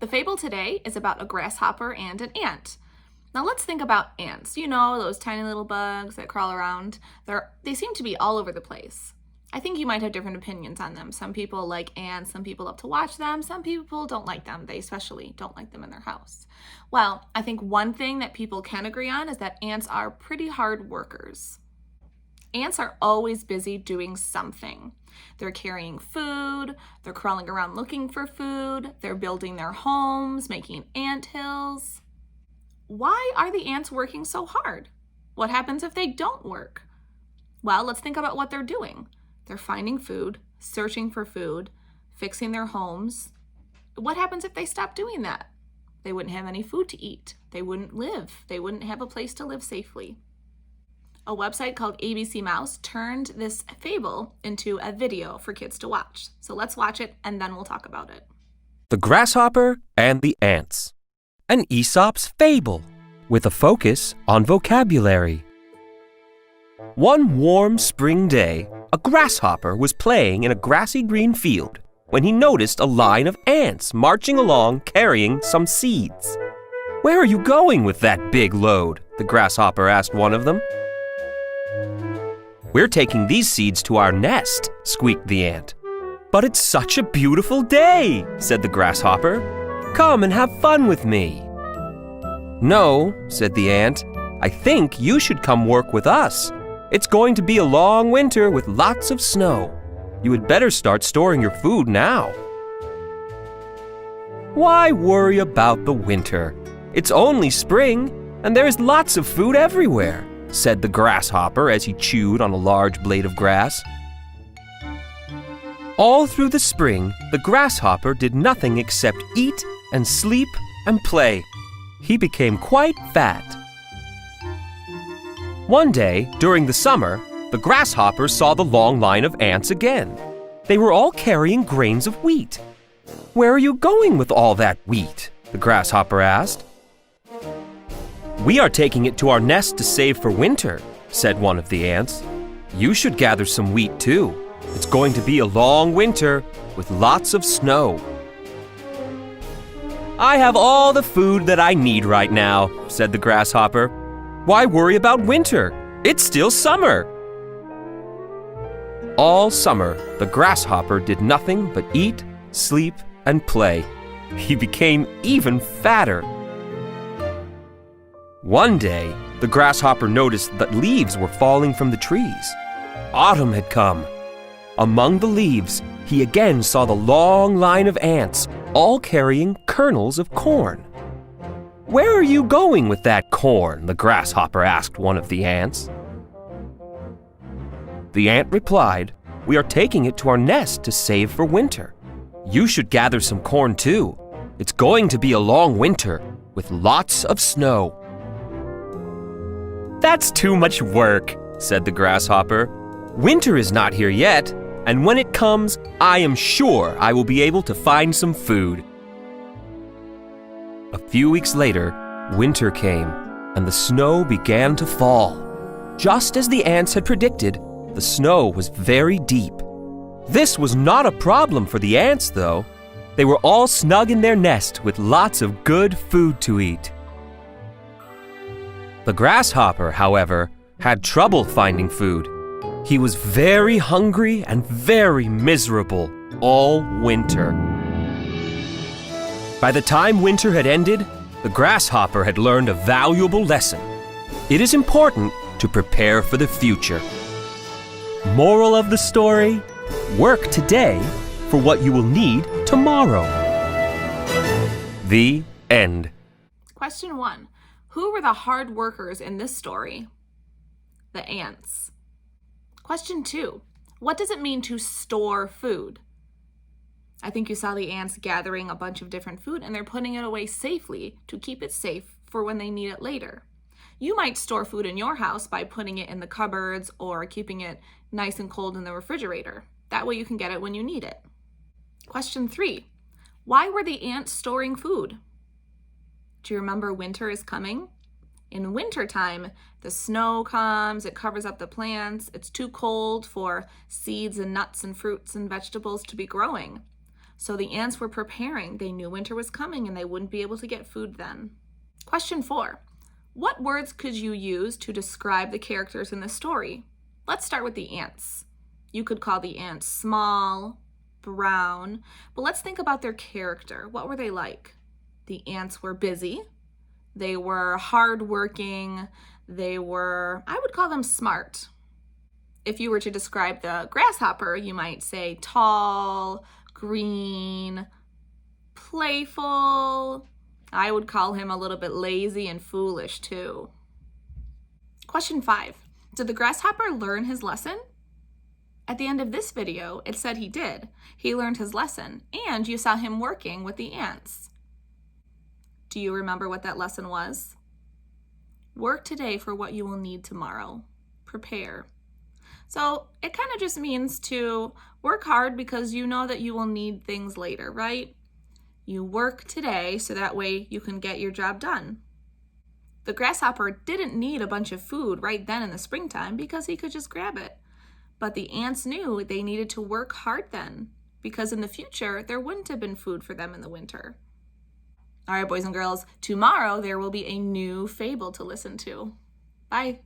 The fable today is about a grasshopper and an ant. Now let's think about ants. You know, those tiny little bugs that crawl around. They seem to be all over the place. I think you might have different opinions on them. Some people like ants, some people love to watch them, some people don't like them. They especially don't like them in their house. Well, I think one thing that people can agree on is that ants are pretty hard workers. Ants are always busy doing something. They're carrying food, they're crawling around looking for food, they're building their homes, making ant hills. Why are the ants working so hard? What happens if they don't work? Well, let's think about what they're doing. They're finding food, searching for food, fixing their homes. What happens if they stop doing that? They wouldn't have any food to eat. They wouldn't live. They wouldn't have a place to live safely. A website called ABC Mouse turned this fable into a video for kids to watch. So let's watch it and then we'll talk about it. The Grasshopper and the Ants. An Aesop's fable with a focus on vocabulary. One warm spring day, a grasshopper was playing in a grassy green field when he noticed a line of ants marching along carrying some seeds. "Where are you going with that big load?" the grasshopper asked one of them. "We're taking these seeds to our nest," squeaked the ant. "But it's such a beautiful day," said the grasshopper. "Come and have fun with me." "No," said the ant. "I think you should come work with us. It's going to be a long winter with lots of snow. You had better start storing your food now." "Why worry about the winter? It's only spring, and there is lots of food everywhere," said the grasshopper as he chewed on a large blade of grass. All through the spring, the grasshopper did nothing except eat and sleep and play. He became quite fat. One day, during the summer, the grasshopper saw the long line of ants again. They were all carrying grains of wheat. "Where are you going with all that wheat?" the grasshopper asked. "We are taking it to our nest to save for winter," said one of the ants. "You should gather some wheat too. It's going to be a long winter with lots of snow." "I have all the food that I need right now," said the grasshopper. "Why worry about winter? It's still summer." All summer, the grasshopper did nothing but eat, sleep, and play. He became even fatter. One day, the grasshopper noticed that leaves were falling from the trees. Autumn had come. Among the leaves, he again saw the long line of ants, all carrying kernels of corn. "Where are you going with that corn?" the grasshopper asked one of the ants. The ant replied, "We are taking it to our nest to save for winter. You should gather some corn too. It's going to be a long winter with lots of snow." "That's too much work," said the grasshopper. "Winter is not here yet, and when it comes, I am sure I will be able to find some food." A few weeks later, winter came, and the snow began to fall. Just as the ants had predicted, the snow was very deep. This was not a problem for the ants, though. They were all snug in their nest with lots of good food to eat. The grasshopper, however, had trouble finding food. He was very hungry and very miserable all winter. By the time winter had ended, the grasshopper had learned a valuable lesson. It is important to prepare for the future. Moral of the story: work today for what you will need tomorrow. The end. Question 1. Who were the hard workers in this story? The ants. Question 2. What does it mean to store food? I think you saw the ants gathering a bunch of different food and they're putting it away safely to keep it safe for when they need it later. You might store food in your house by putting it in the cupboards or keeping it nice and cold in the refrigerator. That way you can get it when you need it. Question 3. Why were the ants storing food? Do you remember winter is coming? In wintertime, the snow comes, it covers up the plants, it's too cold for seeds and nuts and fruits and vegetables to be growing. So the ants were preparing. They knew winter was coming and they wouldn't be able to get food then. Question 4. What words could you use to describe the characters in the story? Let's start with the ants. You could call the ants small, brown, but let's think about their character. What were they like? The ants were busy. They were hardworking. I would call them smart. If you were to describe the grasshopper, you might say tall, green, playful. I would call him a little bit lazy and foolish too. Question 5. Did the grasshopper learn his lesson? At the end of this video, it said he did. He learned his lesson, and you saw him working with the ants. Do you remember what that lesson was? Work today for what you will need tomorrow. Prepare. So it kind of just means to work hard because you know that you will need things later, right? You work today so that way you can get your job done. The grasshopper didn't need a bunch of food right then in the springtime because he could just grab it. But the ants knew they needed to work hard then because in the future there wouldn't have been food for them in the winter. All right, boys and girls, tomorrow there will be a new fable to listen to. Bye.